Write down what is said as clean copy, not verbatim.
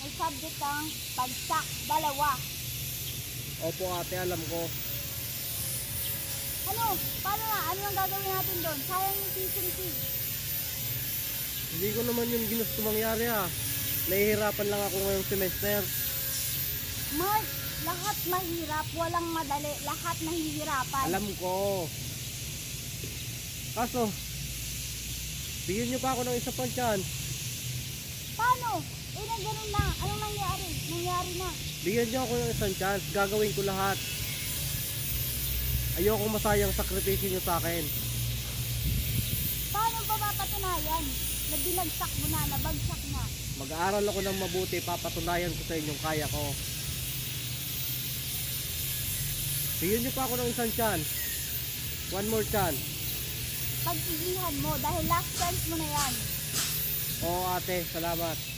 may subject kang bagsak, dalawa. Opo ate, alam ko. Ano? Paano nga? Ano ang gagawin natin doon? Sayang yung teaching fee. Hindi ko naman yung ginusto mangyari ah. Nahihirapan lang ako ngayong semester. Mark, lahat mahirap, walang madali, lahat nahihirapan. Alam ko. Kaso, bigyan nyo pa ako ng isa pang chance. Paano? Eh, na ganun na. Anong nangyari? Nangyari na. Bigyan nyo ako ng isang chance. Gagawin ko lahat. Ayoko masayang sakripisyo nyo sa akin. Paano ba mapatunayan? Na binagsak mo na, nabagsak na. Mag-aaral ako ng mabuti. Papatunayan ko sa inyong kaya ko. Bigyan nyo pa ako ng isang chance. One more chance. Pag-igihan mo, dahil last chance mo na yan. Oo ate, salamat.